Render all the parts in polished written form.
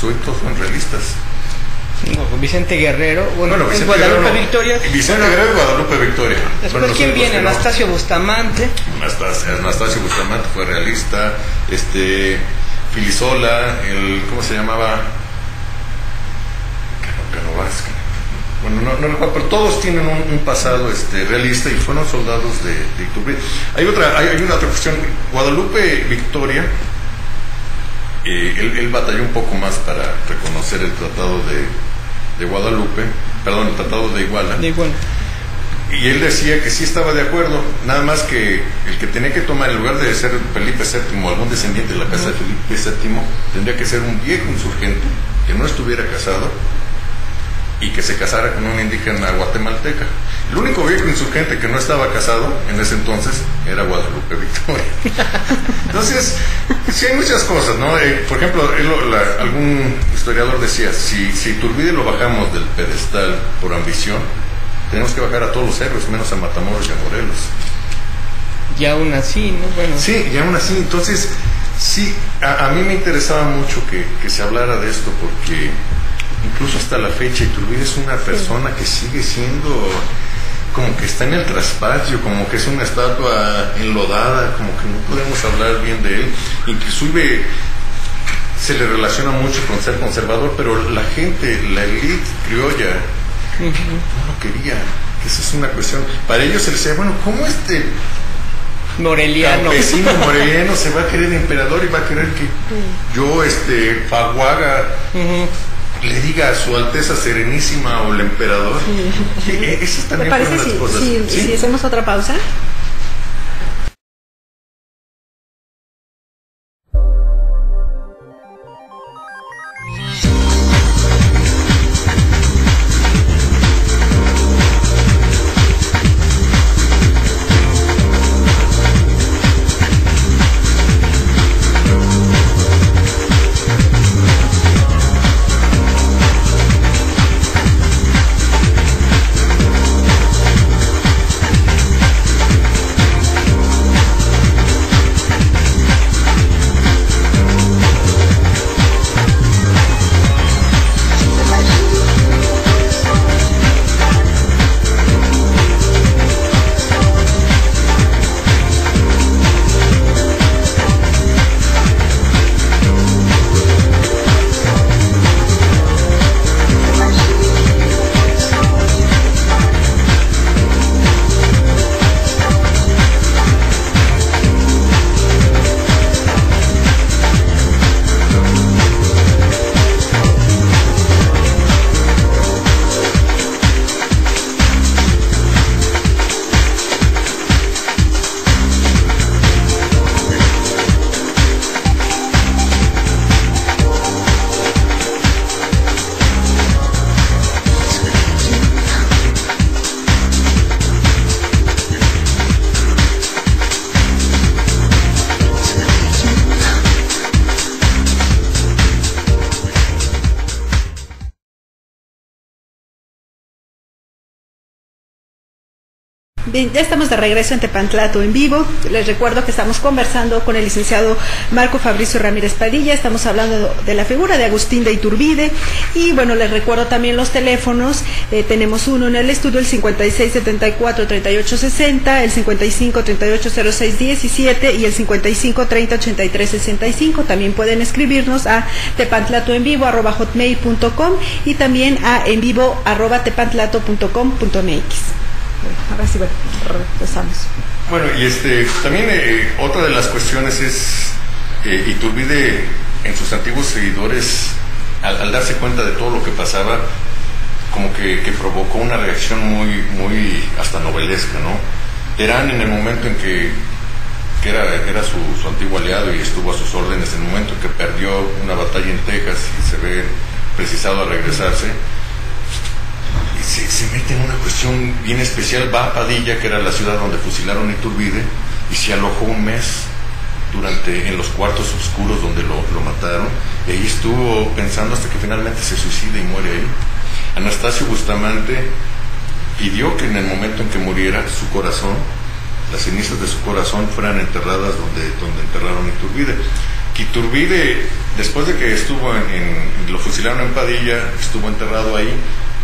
hoy todos son realistas. No, Vicente Guerrero, bueno Vicente Guadalupe Guerrero, Victoria. Vicente Guerrero y Guadalupe Victoria. Después, ¿quién viene? Anastasio Bustamante. Anastasio Bustamante fue realista. Filisola, ¿cómo se llamaba? Canovas. Bueno, no recuerdo, pero todos tienen un pasado realista y fueron soldados de Iturbide. Hay una otra cuestión. Guadalupe Victoria, él batalló un poco más para reconocer el Tratado de Guadalupe, perdón, el Tratado de Iguala. Y él decía que sí estaba de acuerdo, nada más que el que tenía que tomar, en lugar de ser Felipe VII o algún descendiente de la casa de Felipe VII, tendría que ser un viejo insurgente que no estuviera casado y que se casara con una indígena guatemalteca. El único viejo insurgente que no estaba casado en ese entonces era Guadalupe Victoria. Entonces, sí hay muchas cosas, ¿no? Por ejemplo, algún historiador decía, si Iturbide lo bajamos del pedestal por ambición, tenemos que bajar a todos los héroes, menos a Matamoros y a Morelos. Y aún así, ¿no? Bueno. Sí, y aún así. Entonces, sí, a mí me interesaba mucho que se hablara de esto, porque incluso hasta la fecha Iturbide es una persona que sigue siendo como que está en el traspatio, como que es una estatua enlodada, como que no podemos hablar bien de él. Inclusive se le relaciona mucho con ser conservador, pero la gente, la élite criolla, no lo quería. Esa es una cuestión. Para ellos se les decía, bueno, ¿cómo moreliano, campesino moreliano se va a querer emperador y va a querer que yo, Faguaga, le diga a su Alteza Serenísima o el emperador? Esas también fueron las cosas. Si hacemos otra pausa. Bien, ya estamos de regreso en Tepantlato en vivo. Les recuerdo que estamos conversando con el licenciado Marco Fabricio Ramírez Padilla. Estamos hablando de la figura de Agustín de Iturbide. Y bueno, les recuerdo también los teléfonos. Tenemos uno en el estudio, el 5674-3860, el 55380617 y el 55308365. También pueden escribirnos a tepantlatoenvivo@hotmail.com y también a envivo@tepantlato.com.mx. Ahora sí, bueno, empezamos. Bueno, y también otra de las cuestiones es Iturbide en sus antiguos seguidores, al darse cuenta de todo lo que pasaba, como que provocó una reacción muy hasta novelesca, ¿no? Terán, en el momento en que era su antiguo aliado y estuvo a sus órdenes, en el momento en que perdió una batalla en Texas y se ve precisado a regresarse, se mete en una cuestión bien especial. Va a Padilla, que era la ciudad donde fusilaron a Iturbide, y se alojó un mes en los cuartos oscuros donde lo mataron, y ahí estuvo pensando hasta que finalmente se suicida y muere ahí. Anastasio Bustamante pidió que en el momento en que muriera su corazón, las cenizas de su corazón fueran enterradas donde enterraron a Iturbide. que Iturbide, después de que estuvo lo fusilaron en Padilla, estuvo enterrado ahí,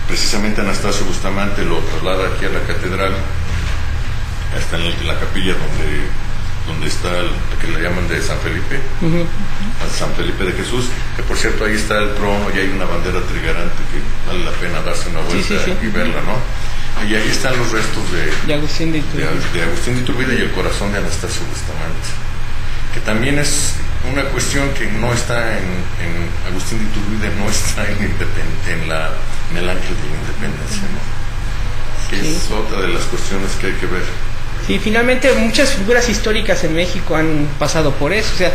precisamente Anastasio Bustamante lo traslada aquí a la catedral, hasta en la capilla donde está que le llaman de San Felipe, a San Felipe de Jesús, que por cierto ahí está el trono y hay una bandera trigarante que vale la pena darse una vuelta y verla, ¿no? Y ahí están los restos de Agustín de Iturbide y el corazón de Anastasio Bustamante, que también es una cuestión que no está en Agustín de Iturbide, no está en el ángel de la independencia, ¿no? Que es otra de las cuestiones que hay que ver. Sí, finalmente muchas figuras históricas en México han pasado por eso. O sea,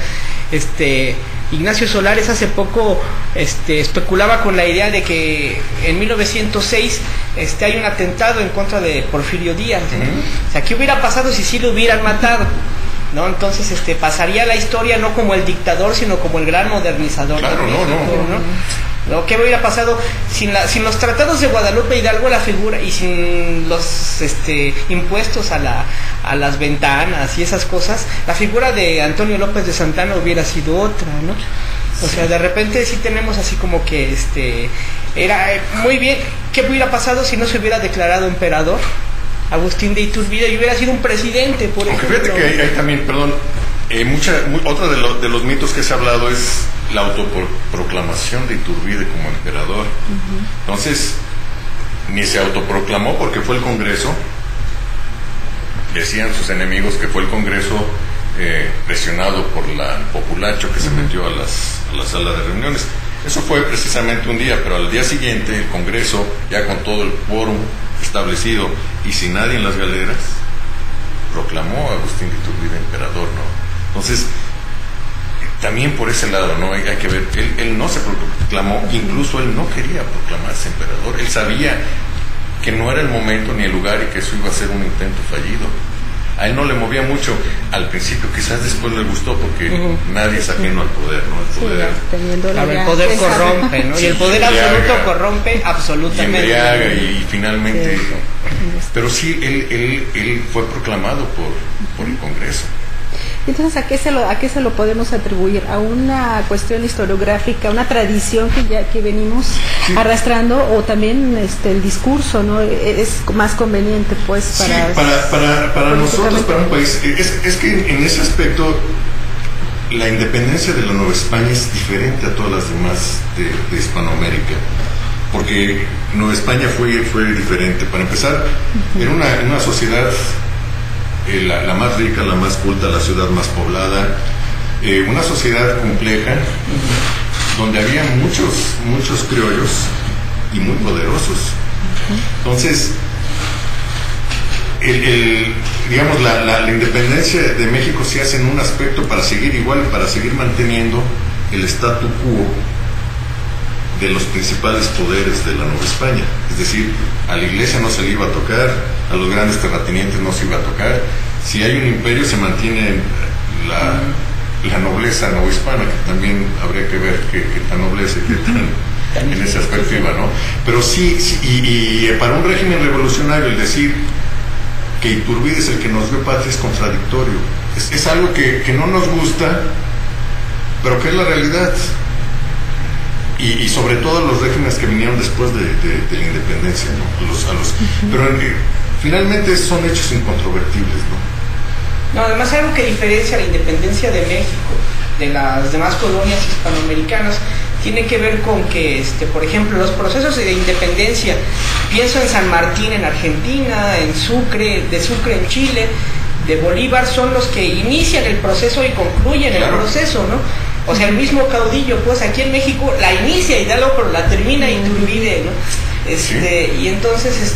Ignacio Solares hace poco especulaba con la idea de que en 1906 hay un atentado en contra de Porfirio Díaz, ¿no? O sea, ¿qué hubiera pasado si sí lo hubieran matado? ¿No? Entonces pasaría la historia no como el dictador, sino como el gran modernizador. Claro, de México, ¿no? ¿Qué hubiera pasado sin los tratados de Guadalupe Hidalgo, la figura, y sin los impuestos a las ventanas y esas cosas? La figura de Antonio López de Santana hubiera sido otra, ¿no? O sea, de repente sí tenemos así como que era muy bien. ¿Qué hubiera pasado si no se hubiera declarado emperador Agustín de Iturbide y hubiera sido un presidente, por ejemplo? Aunque fíjate que hay también, perdón, otro de los mitos que se ha hablado es la autoproclamación de Iturbide como emperador. Entonces, ni se autoproclamó porque fue el Congreso, decían sus enemigos que fue el Congreso presionado por el populacho que se metió a la sala de reuniones. Eso fue precisamente un día, pero al día siguiente el Congreso, ya con todo el quórum establecido y sin nadie en las galeras, proclamó a Agustín de Iturbide emperador, ¿no? Entonces, también por ese lado, ¿no? Hay que ver, él no se proclamó, incluso él no quería proclamarse emperador, él sabía que no era el momento ni el lugar y que eso iba a ser un intento fallido. A él no le movía mucho al principio, quizás después le gustó porque nadie es ajeno al poder, ¿no? El poder corrompe, ¿no? Y el poder absoluto corrompe absolutamente. Y embriaga y finalmente... Pero sí, él fue proclamado por el Congreso. Entonces, ¿a qué se lo podemos atribuir? ¿A una cuestión historiográfica, una tradición que venimos arrastrando, o también el discurso, ¿no? Es más conveniente, pues, para nosotros, para un país, es que en ese aspecto la independencia de la Nueva España es diferente a todas las demás de Hispanoamérica, porque Nueva España fue diferente. Para empezar, era una sociedad la más rica, la más culta, la ciudad más poblada, una sociedad compleja, donde había muchos criollos y muy poderosos. Entonces, digamos, la independencia de México se hace en un aspecto para seguir igual, para seguir manteniendo el statu quo de los principales poderes de la Nueva España. Es decir, a la iglesia no se le iba a tocar, a los grandes terratenientes no se iba a tocar. Si hay un imperio, se mantiene la nobleza novohispana, que también habría que ver qué tan nobleza y qué tan en ese aspecto iba, ¿no? Pero sí, y para un régimen revolucionario el decir que Iturbide es el que nos dio patria es contradictorio. Es algo que no nos gusta, pero que es la realidad. Y sobre todo los regímenes que vinieron después de la independencia, ¿no? Pero finalmente son hechos incontrovertibles, ¿no? No, además algo que diferencia la independencia de México de las demás colonias hispanoamericanas tiene que ver con que, por ejemplo, los procesos de independencia, pienso en San Martín en Argentina, de Sucre en Chile, de Bolívar, son los que inician el proceso y concluyen el proceso, ¿no? O sea, el mismo caudillo, pues aquí en México la inicia Hidalgo, pero la termina Iturbide, ¿no? Y entonces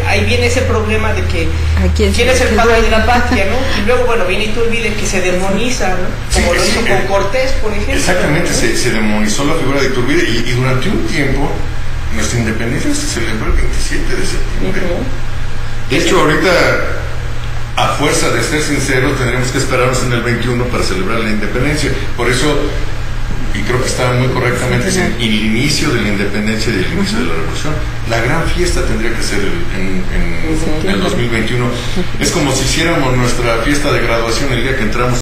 ahí viene ese problema de que quién es el padre de la patria, ¿no? Y luego, bueno, viene Iturbide que se demoniza, ¿no? Como lo hizo con Cortés, por ejemplo. Exactamente, ¿no? se demonizó la figura de Iturbide y durante un tiempo nuestra independencia se celebró el 27 de septiembre. De hecho, ahorita, a fuerza de ser sinceros, tendremos que esperarnos en el 21 para celebrar la independencia. Por eso, y creo que estaba muy correctamente, es el inicio de la independencia y el inicio de la revolución. La gran fiesta tendría que ser en el 2021. Es como si hiciéramos nuestra fiesta de graduación el día que entramos